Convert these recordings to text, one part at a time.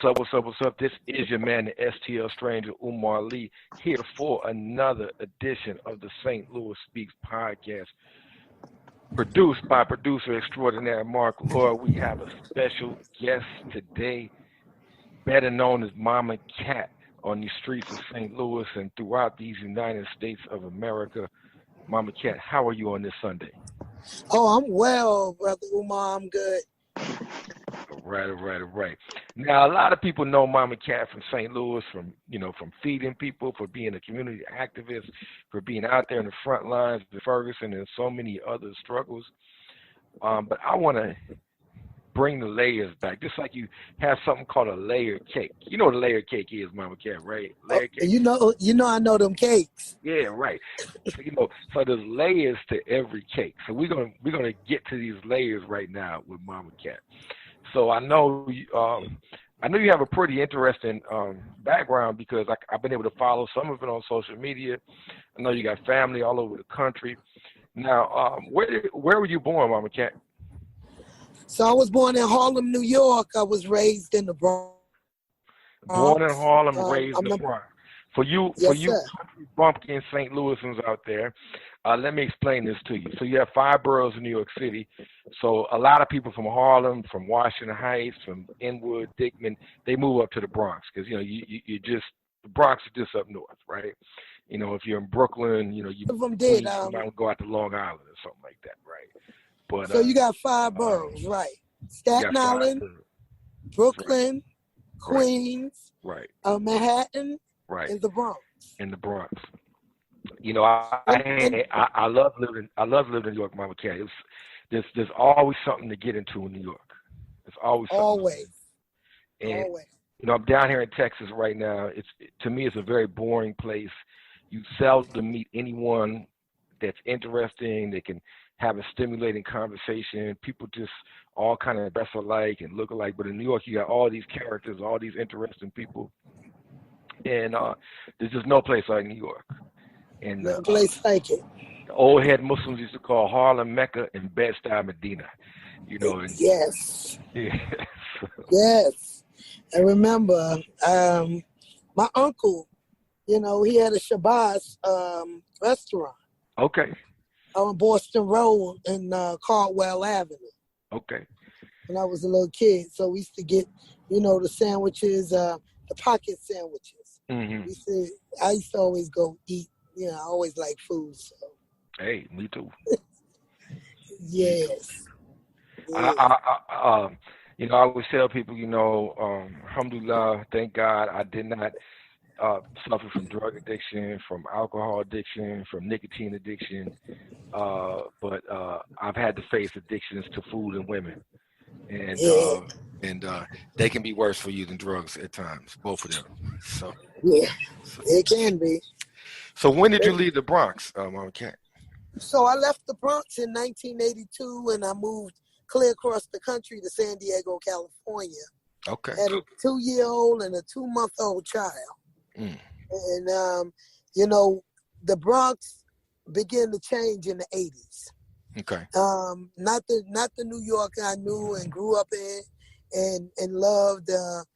up, what's up, what's up? This is your man, the STL Stranger, Umar Lee, here for another edition of the St. Louis Speaks podcast, produced by producer extraordinaire Mark Lord. We have a special guest today, better known as Mama Cat, on the streets of St. Louis and throughout these United States of America. Mama Cat, how are you on this Sunday? Oh, I'm well, Brother Umar. I'm good. All right. Now, a lot of people know Mama Cat from St. Louis, from feeding people, for being a community activist, for being out there in the front lines with Ferguson and so many other struggles. But I want to bring the layers back, just like you have something called a layered cake. You know what a layered cake is, Mama Cat, right? Layered cake. You know, I know them cakes. Yeah, right. So there's layers to every cake. So we're gonna get to these layers right now with Mama Cat. So I know you have a pretty interesting background, because I've been able to follow some of it on social media. I know you got family all over the country. Now, where were you born, Mama Cat? So I was born in Harlem, New York. I was raised in the Bronx. Born in Harlem, raised in the Bronx. For you country bumpkin St. Louisans out there, let me explain this to you. So you have 5 boroughs in New York City. So a lot of people from Harlem, from Washington Heights, from Inwood, Dickman, they move up to the Bronx because the Bronx is just up north, right? If you're in Brooklyn, you might go out to Long Island or something like that, right? But so you got 5 boroughs, right? Staten Island, Brooklyn, Queens, right? Manhattan, right? And the Bronx. In the Bronx. I love living in New York, Mama Cat. There's always something to get into in New York. There's always something. Always. I'm down here in Texas right now. To me, it's a very boring place. You seldom meet anyone that's interesting. They can have a stimulating conversation. People just all kind of dress alike and look alike. But in New York, you got all these characters, all these interesting people. And there's just no place like New York. And no place like it. The old head Muslims used to call Harlem Mecca and Bed-Stuy Medina. Yes. Yeah. Yes. I remember my uncle, he had a Shabazz restaurant. Okay. On Boston Road in Caldwell Avenue. Okay. When I was a little kid. So we used to get, the sandwiches, the pocket sandwiches. Mm-hmm. I used to always go eat. I always like food. So. Hey, me too. Yes. I always tell people, alhamdulillah, thank God I did not suffer from drug addiction, from alcohol addiction, from nicotine addiction, but I've had to face addictions to food and women, and they can be worse for you than drugs at times, both of them. So it can be. So when did you leave the Bronx, Mama Cat? So I left the Bronx in 1982, and I moved clear across the country to San Diego, California. Okay. I had a 2-year-old and a 2-month-old child. Mm. And, the Bronx began to change in the 80s. Okay. Not the New York I knew and grew up in and loved, the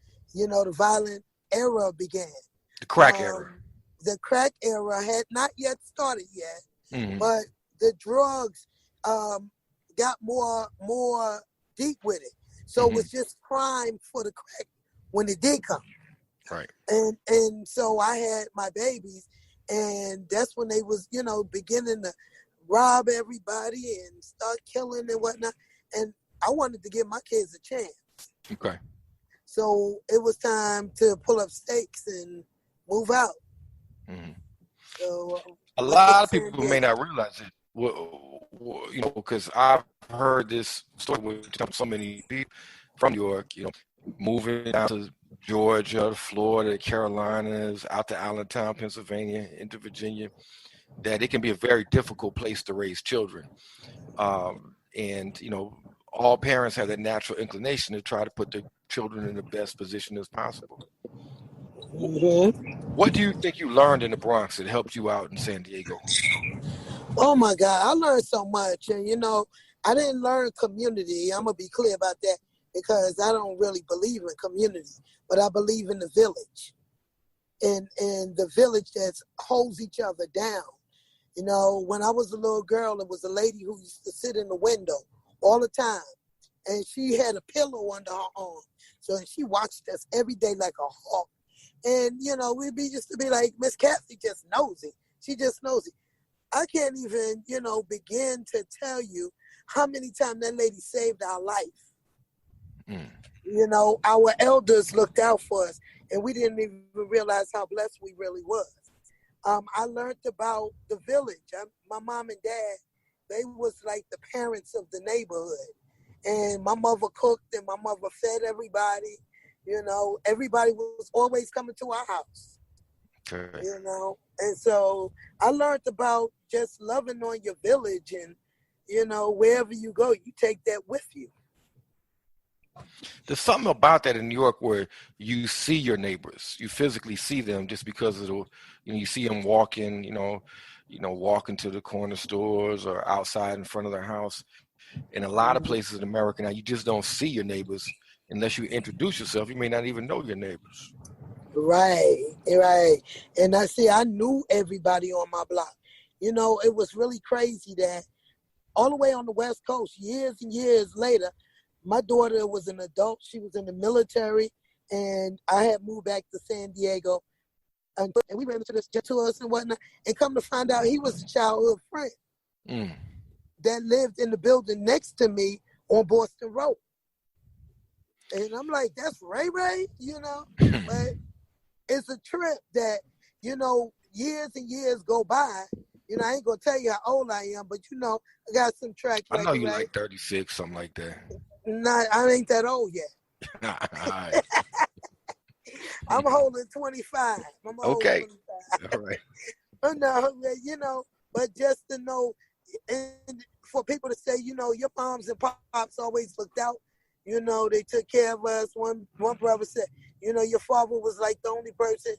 violent era began. The crack era. The crack era had not yet started yet, mm-hmm. but the drugs got more deep with it. So mm-hmm. it was just prime for the crack when it did come. Right. And so I had my babies, and that's when they was, beginning to rob everybody and start killing and whatnot. And I wanted to give my kids a chance. Okay. So it was time to pull up stakes and move out. Mm-hmm. So a lot of people may not realize it, because I've heard this story with so many people from New York, moving down to Georgia, Florida, Carolinas, out to Allentown, Pennsylvania, into Virginia, that it can be a very difficult place to raise children. And all parents have that natural inclination to try to put their children in the best position as possible. Mm-hmm. What do you think you learned in the Bronx that helped you out in San Diego? Oh my God, I learned so much. And I didn't learn community. I'm going to be clear about that. because I don't really believe in community, but I believe in the village, and the village that holds each other down. You know, when I was a little girl, there was a lady who used to sit in the window all the time, and she had a pillow under her arm. So she watched us every day like a hawk. And, you know, we'd be just to be like, Miss Cathy just nosy. She just nosy. I can't even, you know, begin to tell you how many times that lady saved our life. Mm. You know, our elders looked out for us, and we didn't even realize how blessed we really was. I learned about the village. My mom and dad, they was like the parents of the neighborhood. And my mother cooked and my mother fed everybody. You know, everybody was always coming to our house. Okay. You know, and so I learned about just loving on your village, and, you know, wherever you go, you take that with you. There's something about that in New York where you see your neighbors, you physically see them just because of the, you know, you see them walking, walking to the corner stores or outside in front of their house. In a lot of places in America now, you just don't see your neighbors unless you introduce yourself. You may not even know your neighbors. Right, right. And I knew everybody on my block. You know, it was really crazy that all the way on the West Coast, years and years later, my daughter was an adult. She was in the military, and I had moved back to San Diego. And we ran into this tours and whatnot, and come to find out he was a childhood friend that lived in the building next to me on Boston Road. And I'm like, that's Ray Ray, you know? But it's a trip that, you know, years and years go by. You know, I ain't gonna tell you how old I am, but, you know, I got some track I know record, you right? like 36, something like that. Not, I ain't that old yet. All right. I'm holding 25. I'm Okay. 25. All right. But no, you know, but just to know, and for people to say, you know, your moms and pops always looked out. You know, they took care of us. One brother said, you know, your father was like the only person,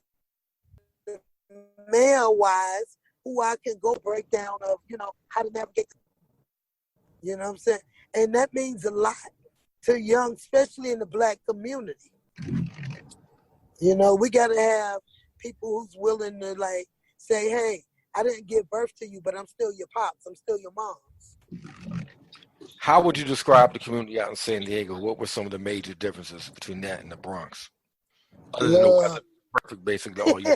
man-wise, who I can go breakdown of, you know, how to navigate. You know what I'm saying? And that means a lot to young, especially in the Black community. You know, we got to have people who's willing to, like, say, hey, I didn't give birth to you, but I'm still your pops. I'm still your moms. How would you describe the community out in San Diego? What were some of the major differences between that and the Bronx? Other than the weather, perfect, basically all year.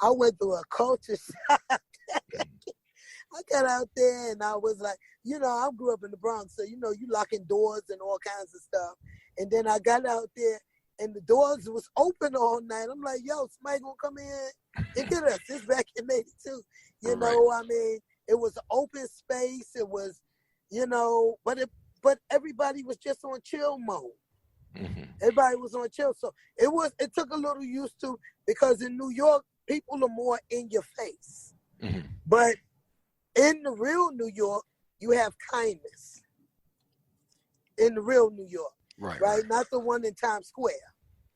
I went through a culture shock. I got out there and I was like, you know, I grew up in the Bronx, so, you know, you locking doors and all kinds of stuff. And then I got out there and the doors was open all night. I'm like, yo, somebody gonna come in and get us. This back in '82. You know, I mean, it was an open space. It was, you know, but everybody was just on chill mode. Everybody was on chill. So it took a little used to, because in New York, people are more in your face. But in the real New York, you have kindness. In the real New York. Right? Not the one in Times Square.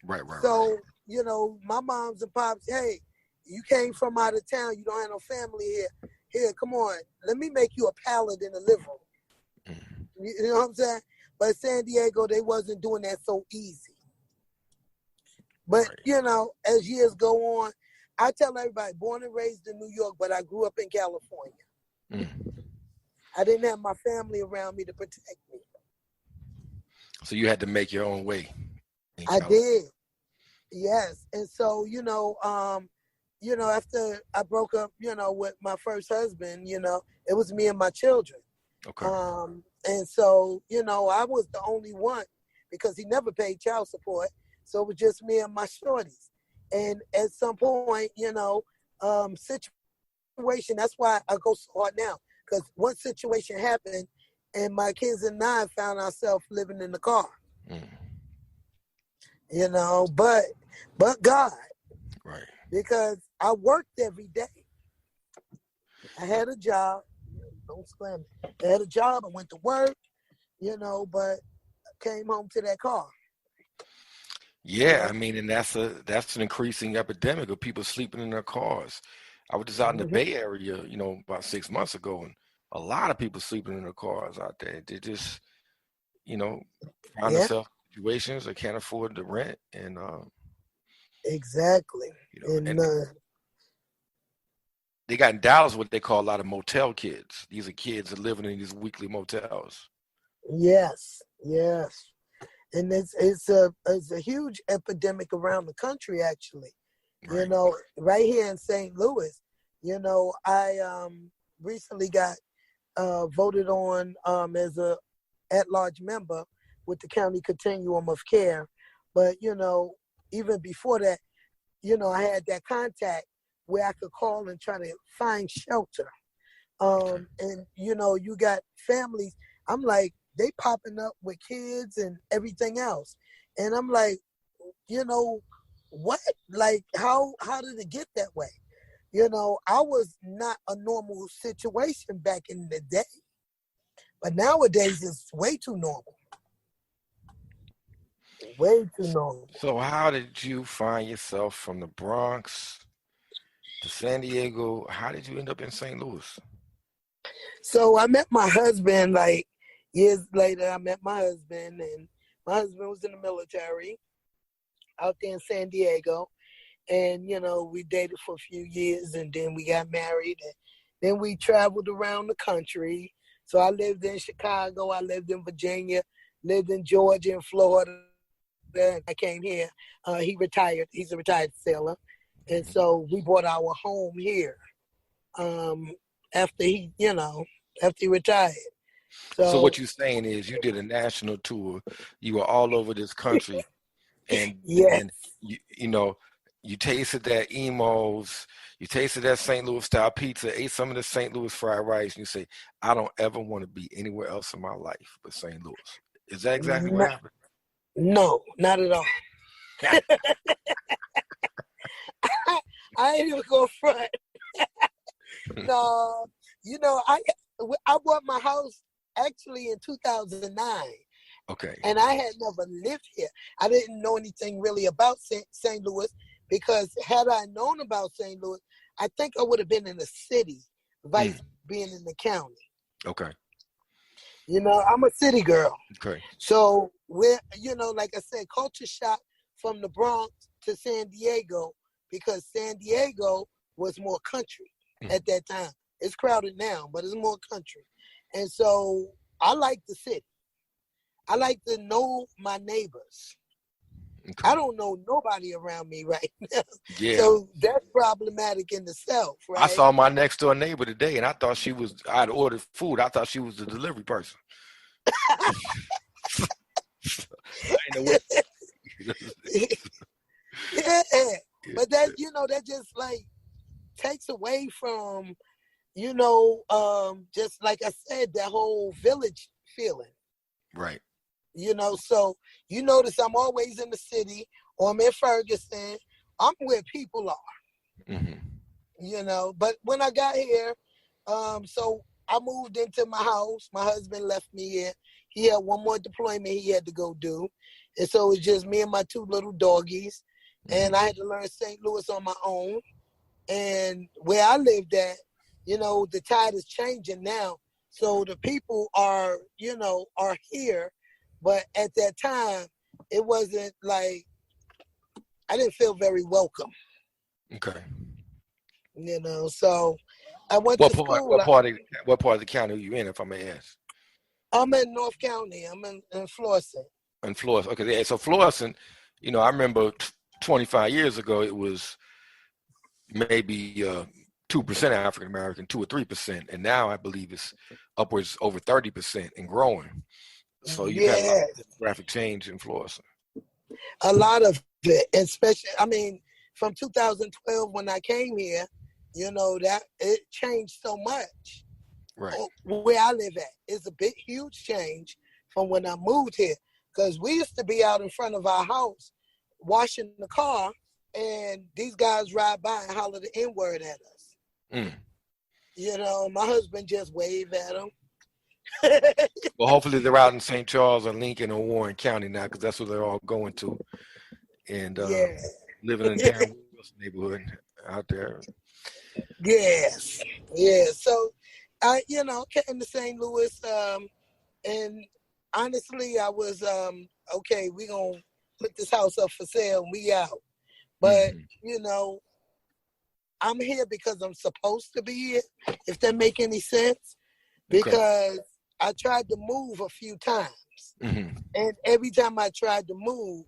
Right. So, you know, my moms and pops, hey, you came from out of town. You don't have no family here. Here, come on. Let me make you a pallet in the living room. You know what I'm saying? But San Diego, they wasn't doing that so easy. But, you know, as years go on, I tell everybody, born and raised in New York, but I grew up in California. I didn't have my family around me to protect me. So you had to make your own way. I did. Yes. And so, you know, after I broke up, you know, with my first husband, you know, it was me and my children. Okay. And so, you know, I was the only one because he never paid child support. So it was just me and my shorties. And at some point, you know, situation, that's why I go so hard now. Because one situation happened and my kids and I found ourselves living in the car. You know, but God. Right. Because I worked every day. I had a job. Don't slam it. I had a job. I went to work, you know, but I came home to that car. Yeah, I mean, and that's an increasing epidemic of people sleeping in their cars. I was just out in the Bay Area, you know, about 6 months ago, and a lot of people sleeping in their cars out there. They just, you know, find Yeah, themselves in situations they can't afford the rent, and exactly. and And they got in Dallas what they call a lot of motel kids. These are kids that living in these weekly motels. yes, yes. And it's a huge epidemic around the country, actually. You Right. know, right here in St. Louis. I recently got voted on as a at-large member with the county continuum of care. But even before that, I had that contact where I could call and try to find shelter. Okay. And you got families. I'm like, they popping up with kids and everything else, and I'm like, you know, what? Like, how did it get that way? I was not a normal situation back in the day, but nowadays it's way too normal, way too normal. So how did you find yourself from the Bronx to San Diego? How did you end up in St. Louis? So I met my husband like years later. I met my husband, and my husband was in the military out there in San Diego. And we dated for a few years, and then we got married, and then we traveled around the country. So I lived in Chicago, I lived in Virginia, lived in Georgia and Florida. I came here. He retired. He's a retired sailor, and so we bought our home here um, after he retired. So So what you're saying is you did a national tour. You were all over this country, and yes, then you know you tasted that emos, you tasted that St. Louis style pizza, ate some of the St. Louis fried rice, and you say, I don't ever want to be anywhere else in my life but St. Louis. Is that exactly what happened? no, not at all. I ain't even go front. No, I bought my house actually in 2009, Okay. and I had never lived here. I didn't know anything really about St. Louis, because had I known about St. Louis, I think I would have been in the city, Mm, vice being in the county. okay. I'm a city girl. Okay. So like I said, culture shock from the Bronx to San Diego, because San Diego was more country Mm, at that time. It's crowded now, but it's more country. And so I like the city. I like to know my neighbors. I okay. don't know nobody around me right now. Yeah. So that's problematic in itself, I right? saw my next door neighbor today, and I had ordered food. I thought she was the delivery person. I didn't know what. Yeah. But that just like takes away from, just like I said, that whole village feeling. Right. So you notice I'm always in the city, or I'm in Ferguson. I'm where people Hmm. are. But when I got here, so I moved into my house. My husband left me here. He had one more deployment he had to go do. And so it's just me and my two little doggies. And I Hmm. had to learn St. Louis on my own. And where I lived at, the tide is changing now. So the people are here. But at that time, it wasn't like, I didn't feel very welcome, Okay. So I went What to part? school. What part of the county are you in, if I may ask? I'm in North County. I'm in Florissant. In Florida. Okay. Yeah. So Florissant, I remember 25 years ago, it was maybe 2% African American, 2 or 3%, and now I believe it's upwards over 30% and growing. So you've had a lot Yeah, of demographic change in Florissant. a lot of it, especially, I mean, from 2012 when I came here, that it changed so much. Right. Where I live at, it's a big, huge change from when I moved here. Because we used to be out in front of our house washing the car, and these guys ride by and holler the N-word at us. Mm. My husband just waved at them. Well, hopefully they're out in St. Charles or Lincoln or Warren County now, because that's where they're all going to, and Yeah. living in Darren Wilson neighborhood out there. Yes. Yeah. So I came to St. Louis, and honestly, I was okay. We gonna put this house up for sale. And we out, but Mm-hmm. you know, I'm here because I'm supposed to be here. If that make any sense, Okay. because I tried to move a few times, Mm-hmm. and every time I tried to move,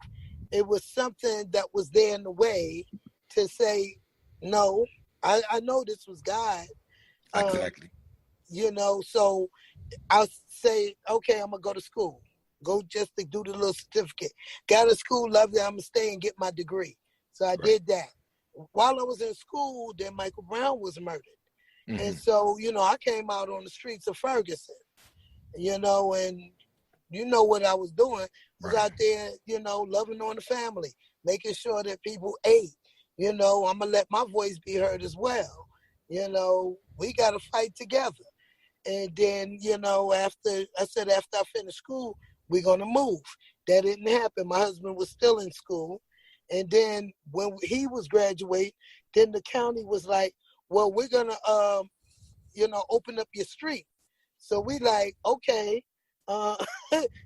it was something that was there in the way to say no. I know this was God, um, Exactly. so I'll say, okay, I'm gonna go to school. Go just to do the little certificate. Got to school, lovely. I'm gonna stay and get my degree. So I Right. did that. While I was in school, then Michael Brown was murdered. And Mm-hmm. so, I came out on the streets of Ferguson, and you know what I was doing. Was Right. out there, loving on the family, making sure that people ate. I'm gonna let my voice be heard as well. We gotta fight together. And then, after I finish school, we're gonna move. That didn't happen. My husband was still in school. And then when he was graduating, then the county was like, well, we're gonna open up your street. So we like, okay, uh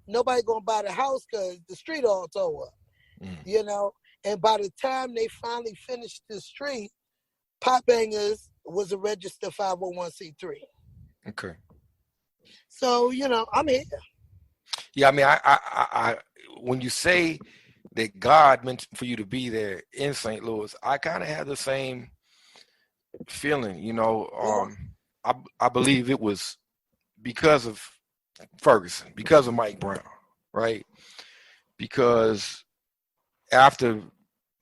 nobody gonna buy the house because the street all tore up, Mm. you know. And by the time they finally finished the street, PotBangerz was a registered 501c3. Okay. So, I'm here. Yeah, I mean, when you say that God meant for you to be there in St. Louis, I kind of had the same feeling. Yeah. I believe it was because of Ferguson, because of Mike Brown, right? Because after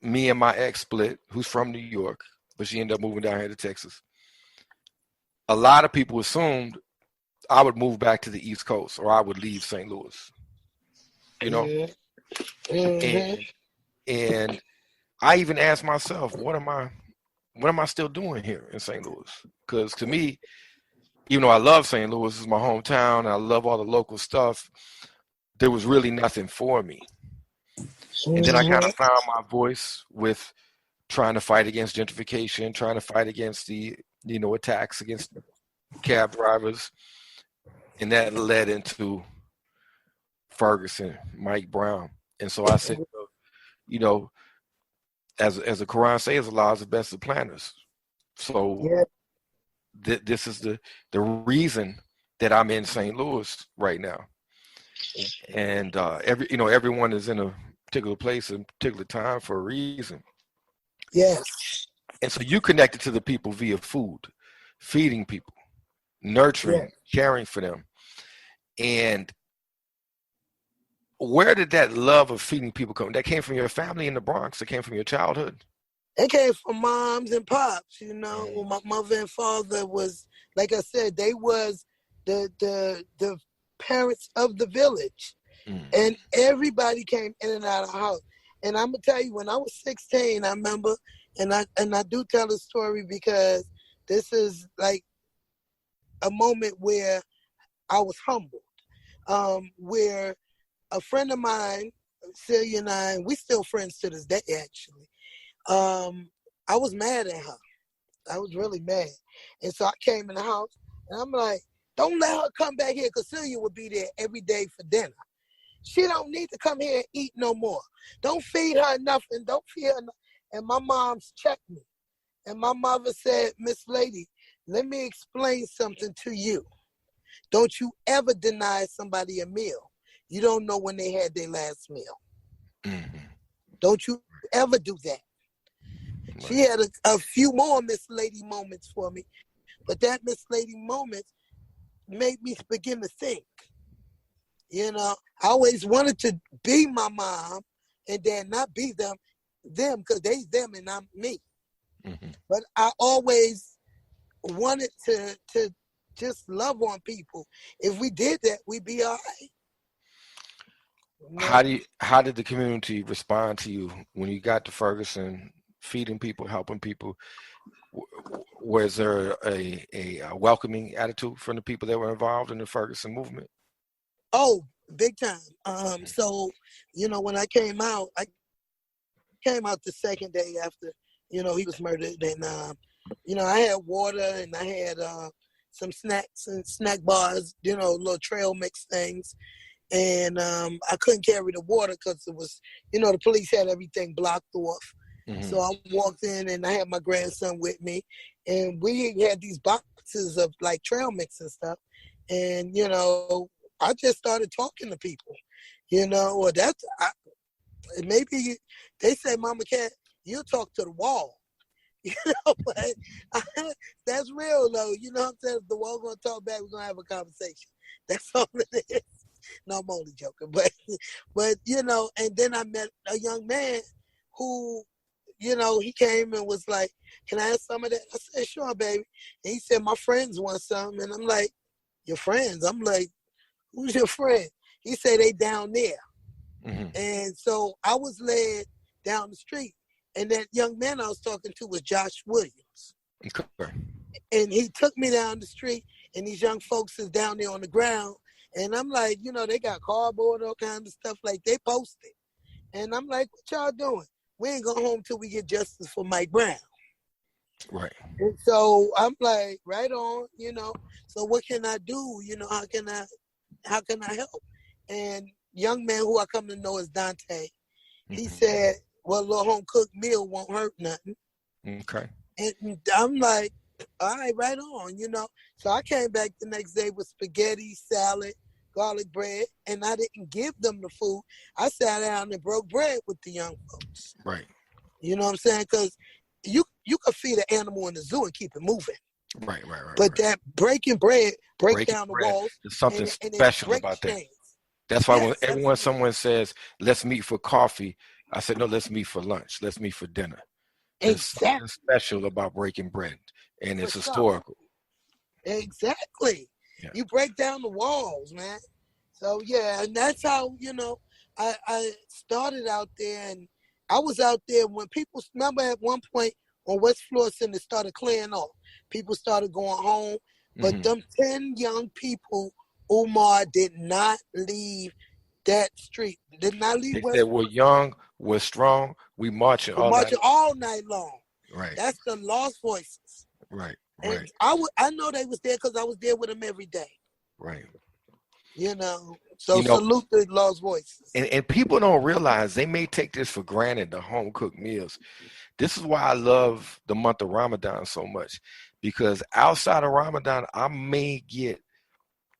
me and my ex split, who's from New York, but she ended up moving down here to Texas, a lot of people assumed I would move back to the East Coast or I would leave St. Louis, you know? Mm-hmm. Mm-hmm. And and I even asked myself, what am I still doing here in St. Louis? Because to me, even though I love St. Louis, this is my hometown, and I love all the local stuff, there was really nothing for me. And then I kind Mm-hmm. of found my voice with trying to fight against gentrification, trying to fight against the, attacks against cab drivers. And that led into Ferguson, Mike Brown. And so I said, you know, as the Quran says, Allah is the best of planners. So Yeah. this is the reason that I'm in St. Louis right now. And everyone is in a particular place and particular time for a reason. Yes. And so you connected to the people via food, feeding people, Yes. nurturing, caring for them. And where did that love of feeding people come? That came from your family in the Bronx. It came from your childhood. It came from moms and pops. Mm, My mother and father was, like I said, they was the parents of the village, mm, and everybody came in and out of the house. And I'm gonna tell you, when I was 16, I remember, and I do tell the story because this is like a moment where I was humbled, where a friend of mine, Celia and we still friends to this day, actually. I was mad at her. I was really mad. And so I came in the house and I'm like, don't let her come back here because Celia would be there every day for dinner. She don't need to come here and eat no more. Don't feed her nothing. Don't feed her enough. And my mom's checked me. And my mother said, Miss Lady, let me explain something to you. Don't you ever deny somebody a meal. You don't know when they had their last meal. mm, Don't you ever do that. She right. had a few more Miss Lady moments for me, but that Miss Lady moments made me begin to think. I always wanted to be my mom and then not be them because they them and I'm me. Mm-hmm. But I always wanted to just love on people. If we did that, we'd be all right. You know? How did the community respond to you when you got to Ferguson, feeding people, helping people? Was there a welcoming attitude from the people that were involved in the Ferguson movement? Oh, big time. So, when I came out the second day after, he was murdered. And, I had water and I had some snacks and snack bars, little trail mix things. and I couldn't carry the water because it was, the police had everything blocked off. So I walked in and I had my grandson with me, and we had these boxes of like trail mix and stuff. And, I just started talking to people, or maybe they say, Mama Cat, you talk to the wall. But that's real though. You know what I'm saying? If the wall gonna talk back, we're gonna have a conversation. That's all it is. No, I'm only joking. But and then I met a young man who, he came and was like, can I have some of that? I said, sure, baby. And he said, my friends want some. And I'm like, your friends? I'm like, who's your friend? He said, they down there. And so I was led down the street. And that young man I was talking to was Josh Williams. Okay. And he took me down the street, and these young folks is down there on the ground. And I'm like, they got cardboard, all kinds of stuff, like they posted. And I'm like, what y'all doing? We ain't going home till we get justice for Mike Brown. Right. And so I'm like, right on, so what can I do? How can I help? And young man who I come to know is Dante. He said, well, a little home cooked meal won't hurt nothing. Okay. And I'm like, all right, right on, So I came back the next day with spaghetti, salad, garlic bread, and I didn't give them the food. I sat down and broke bread with the young folks. Right. You know what I'm saying? Because you could feed an animal in the zoo and keep it moving. Right. But that breaking bread, break down the walls. There's something special about that. That's why when someone says, let's meet for coffee, I said, no, let's meet for lunch. Let's meet for dinner. There's something special about breaking bread, and it's historical. Exactly. Yeah. You break down the walls, man. So, yeah, and that's how, I started out there, and I was out there when people, remember at one point on West Florissant, it started clearing off. People started going home, but them 10 young people, Umar, did not leave that street. Did not leave. They said we're young, we're strong, we marching all night long. Right. That's the Lost Voices. Right. And I know they was there because I was there with them every day. Right. So salute the Lost Voices. And people don't realize, they may take this for granted, the home cooked meals. This is why I love the month of Ramadan so much, because outside of Ramadan, I may get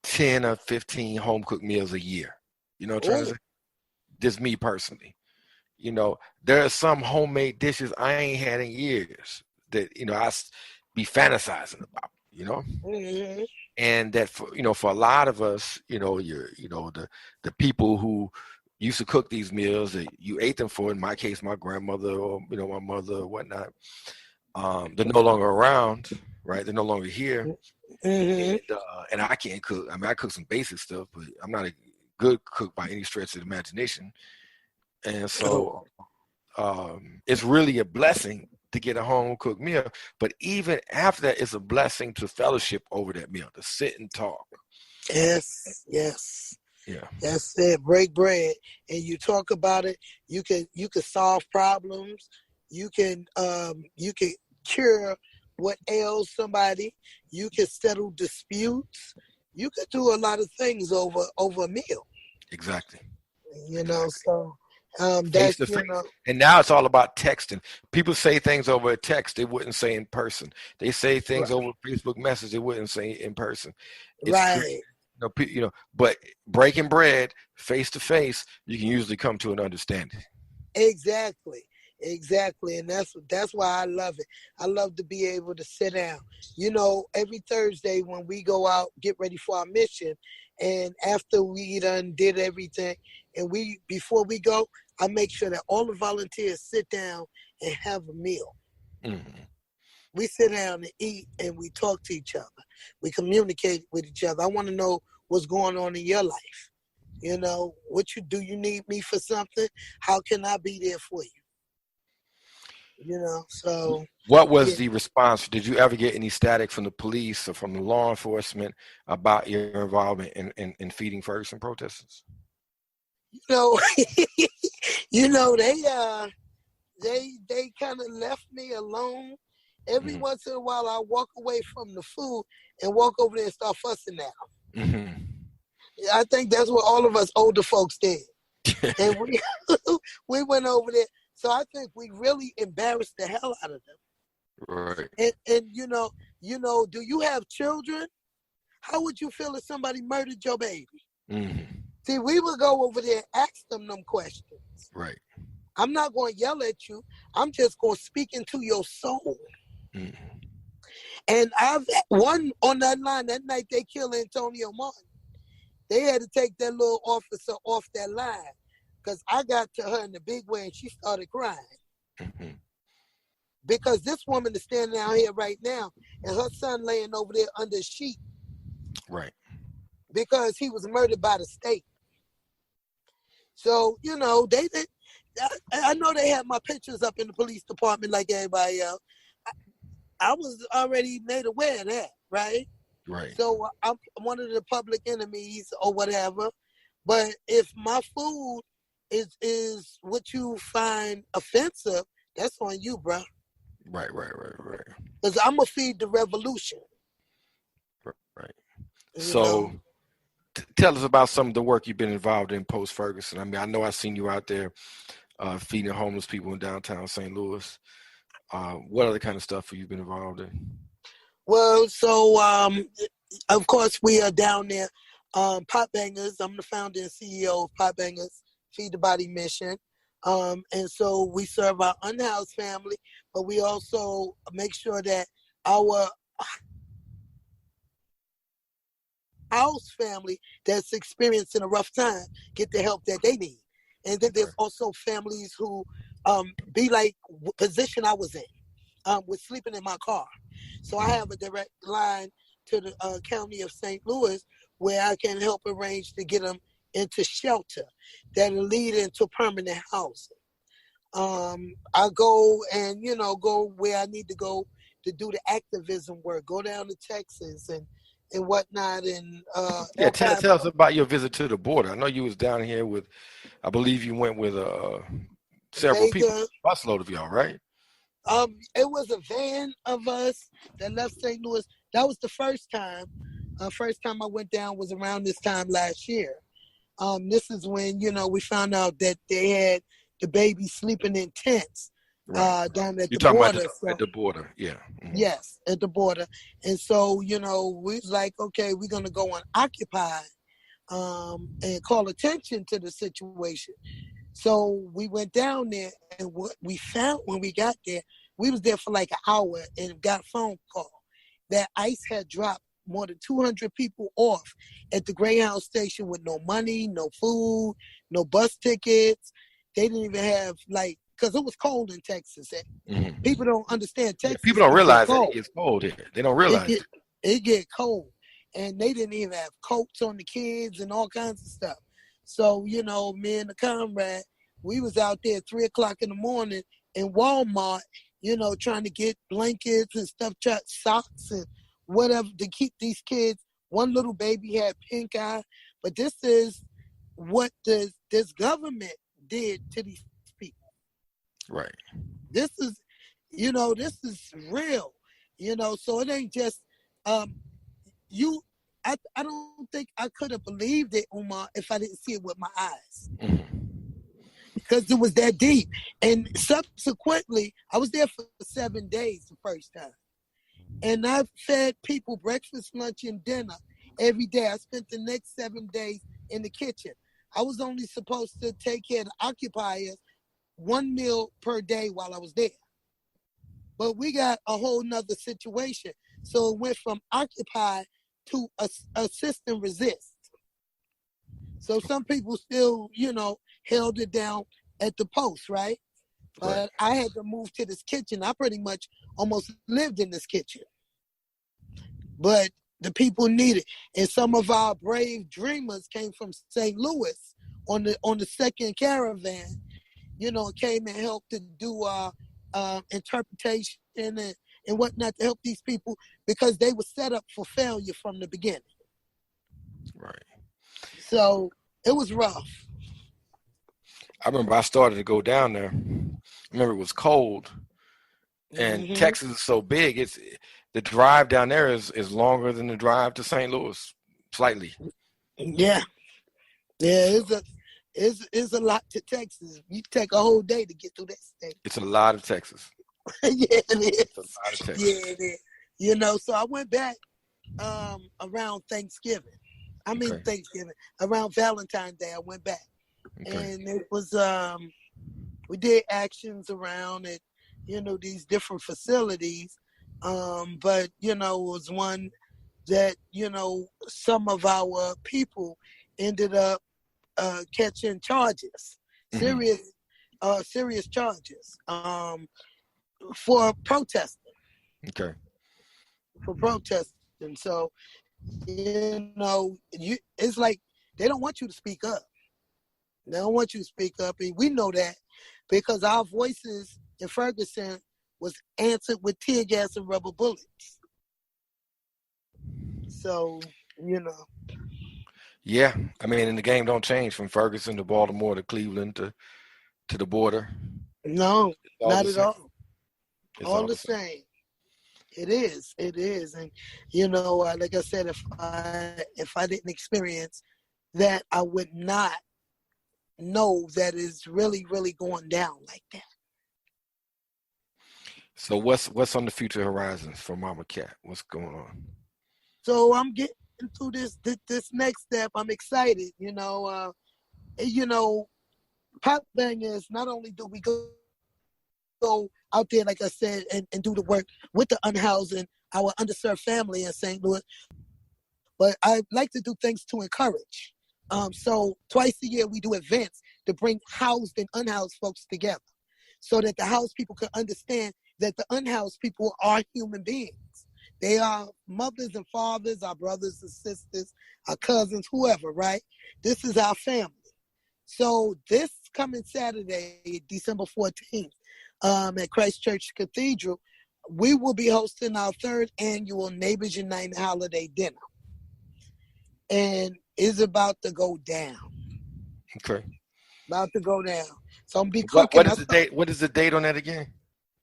10 or 15 home cooked meals a year. You know what I'm trying to say? Just me personally. There are some homemade dishes I ain't had in years that, I be fantasizing about, and that for a lot of us, the people who used to cook these meals that you ate them for, in my case, my grandmother or, my mother or whatnot, they're no longer around, right? They're no longer here. And I can't cook. I mean, I cook some basic stuff, but I'm not a good cook by any stretch of the imagination. And so it's really a blessing to get a home cooked meal. But even after that, it's a blessing to fellowship over that meal, to sit and talk. Yes. Yeah. That's it. Break bread, and you talk about it. You can solve problems. You can cure what ails somebody. You can settle disputes. You could do a lot of things over a meal. Exactly. So that's and now it's all about texting. People say things over a text they wouldn't say in person. They say things over Facebook message they wouldn't say in person. It's right. But breaking bread face to face, you can usually come to an understanding. Exactly, and that's why I love it. I love to be able to sit down. Every Thursday when we go out, get ready for our mission, and after we done did everything, and before we go, I make sure that all the volunteers sit down and have a meal. We sit down and eat, and we talk to each other. We communicate with each other. I want to know what's going on in your life. What you do? You need me for something? How can I be there for you? So. What was the response? Did you ever get any static from the police or from the law enforcement about your involvement in feeding Ferguson protesters? They kind of left me alone. Every once in a while, I walk away from the food and walk over there and start fussing at them. I think that's what all of us older folks did. And we we went over there. So I think we really embarrassed the hell out of them. Right. And do you have children? How would you feel if somebody murdered your baby? Mm-hmm. See, we would go over there and ask them questions. Right. I'm not going to yell at you. I'm just going to speak into your soul. Mm-hmm. And I've one on that line that night they killed Antonio Martin. They had to take that little officer off that line because I got to her in the big way and she started crying. Mm-hmm. Because this woman is standing out here right now and her son laying over there under a sheet. Right. Because he was murdered by the state. So, they did. I know they had my pictures up in the police department like everybody else. I was already made aware of that, right? Right. So I'm one of the public enemies or whatever. But if my food is what you find offensive, that's on you, bro. Right. Because I'm going to feed the revolution. Right. So tell us about some of the work you've been involved in post-Ferguson. I mean, I know I've seen you out there feeding homeless people in downtown St. Louis. What other kind of stuff have you been involved in? Well, so, of course, we are down there. PotBangerz, I'm the founder and CEO of PotBangerz, Feed the Body Mission. And so we serve our unhoused family, but we also make sure that our house family that's experiencing a rough time get the help that they need. And then there's also families who be like position I was in, with sleeping in my car. So I have a direct line to the county of St. Louis where I can help arrange to get them into shelter that'll lead into permanent housing. I go and, go where I need to go to do the activism work, go down to Texas and whatnot. And tell us about your visit to the border. I know you was down here with, I believe you went with several people, busload of y'all, right? It was a van of us that left St. Louis. That was the first time. First time I went down was around this time last year. This is when, we found out that they had the baby sleeping in tents down at the border. At the border, yeah. Mm-hmm. Yes, at the border. And so, we was like, okay, we're going to go on Occupy and call attention to the situation. So we went down there, and what we found when we got there, we was there for like an hour and got a phone call that ICE had dropped more than 200 people off at the Greyhound station with no money, no food, no bus tickets. They didn't even have because it was cold in Texas. Mm-hmm. People don't understand Texas. Yeah, people don't realize that it gets cold here. They don't realize it get cold. And they didn't even have coats on the kids and all kinds of stuff. So, me and the comrade, we was out there at 3 o'clock in the morning in Walmart, trying to get blankets and stuff, socks and whatever to keep these kids. One little baby had pink eye. But this is what this government did to these people. Right. This is, this is real. So it ain't just I don't think I could have believed it, Umar, if I didn't see it with my eyes. Mm-hmm. Because it was that deep. And subsequently, I was there for 7 days the first time. And I fed people breakfast, lunch, and dinner every day. I spent the next 7 days in the kitchen. I was only supposed to take care of the occupiers 1 meal per day while I was there. But we got a whole nother situation. So it went from occupy to assist and resist. So some people still, held it down at the post, right? But I had to move to this kitchen. I pretty much almost lived in this kitchen. But the people needed. And some of our brave dreamers came from St. Louis on the second caravan, came and helped to do interpretation and whatnot to help these people because they were set up for failure from the beginning. Right. So it was rough. I remember I started to go down there. I remember it was cold, and mm-hmm. Texas is so big. The drive down there is longer than the drive to St. Louis, slightly. Yeah, it's a lot to Texas. You take a whole day to get through that state. It's a lot of Texas. Yeah, it It's a is. lot of Texas. Yeah, it is. So I went back around Thanksgiving. Okay. Thanksgiving, around Valentine's Day. I went back, Okay. and it was we did actions around it, these different facilities. But it was one that some of our people ended up catching charges, Mm-hmm. serious charges, for protesting. Okay. For protesting. So it's like they don't want you to speak up. They don't want you to speak up, and we know that because our voices in Ferguson was answered with tear gas and rubber bullets. So, Yeah, I mean, and the game don't change from Ferguson to Baltimore to Cleveland to the border. no, It's all not the at same. all. It's All all the the same. same. It is, and like I said, if I didn't experience that, I would not know that it's really, really going down like that. So what's on the future horizons for Mama Cat? What's going on? So I'm getting through this next step. I'm excited. You know, PotBangerz. Not only do we go out there, like I said, and do the work with the unhoused and our underserved family in St. Louis, but I like to do things to encourage. So twice a year we do events to bring housed and unhoused folks together, so that the housed people can understand that the unhoused people are human beings. They are mothers and fathers, our brothers and sisters, our cousins, whoever, right? This is our family. So this coming Saturday, December 14th, at Christ Church Cathedral, we will be hosting our third annual Neighbors United Holiday Dinner. And it's about to go down. Okay. About to go down. So I'm going to be What cooking. is the date? What is the date on that again?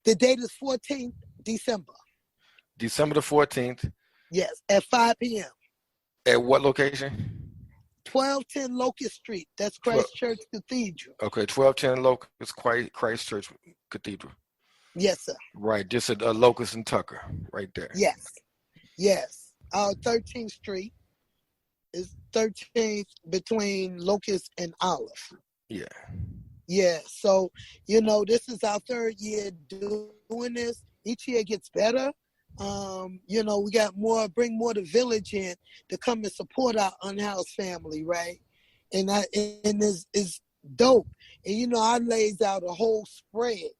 The date is 14th December. December the 14th. Yes, at 5 p.m. At what location? 1210 Locust Street. That's Christ Church Cathedral. Okay, 1210 Locust Christ Church Cathedral. Yes, sir. Right, just a Locust and Tucker, right there. Yes. 13th Street is 13th between Locust and Olive. Yeah. Yeah, so, this is our third year doing this. Each year gets better. We got bring more the village in to come and support our unhoused family, right? And it's dope. And, I lays out a whole spread.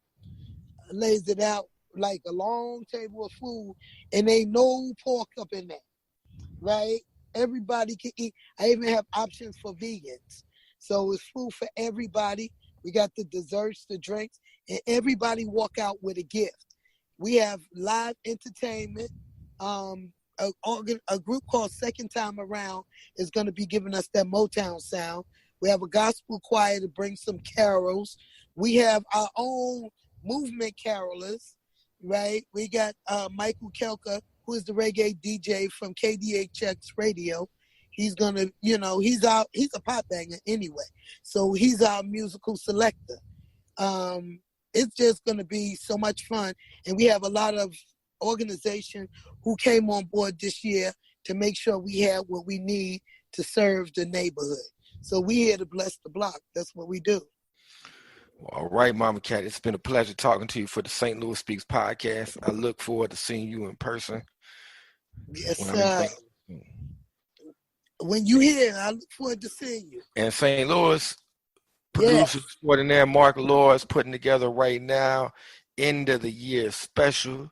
Lays it out like a long table of food, and ain't no pork up in there, right? Everybody can eat. I even have options for vegans. So it's food for everybody. We got the desserts, the drinks, and everybody walk out with a gift. We have live entertainment. A group called Second Time Around is going to be giving us that Motown sound. We have a gospel choir to bring some carols. We have our own movement carolers, right? We got Michael Kelka, who is the reggae DJ from KDHX Radio. He's gonna, he's a pop banger anyway. So he's our musical selector. It's just gonna be so much fun. And we have a lot of organization who came on board this year to make sure we have what we need to serve the neighborhood. So we here to bless the block. That's what we do. All right, Mama Cat, it's been a pleasure talking to you for the St. Louis Speaks podcast. I look forward to seeing you in person. Yes, sir. When you here, I look forward to seeing you. And St. Louis, producer extraordinaire Mark Law is putting together right now, end of the year special.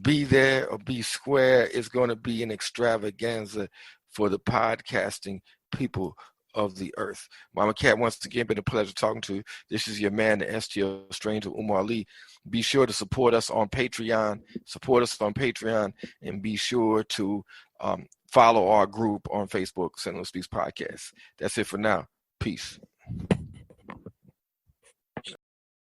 Be there or be square. It's going to be an extravaganza for the podcasting people of the earth. Mama Cat, once again, been a pleasure talking to you. This is your man, the STL Stranger, Umar Lee. Be sure to support us on Patreon. And be sure to follow our group on Facebook, St. Louis Speaks Podcast. That's it for now. Peace.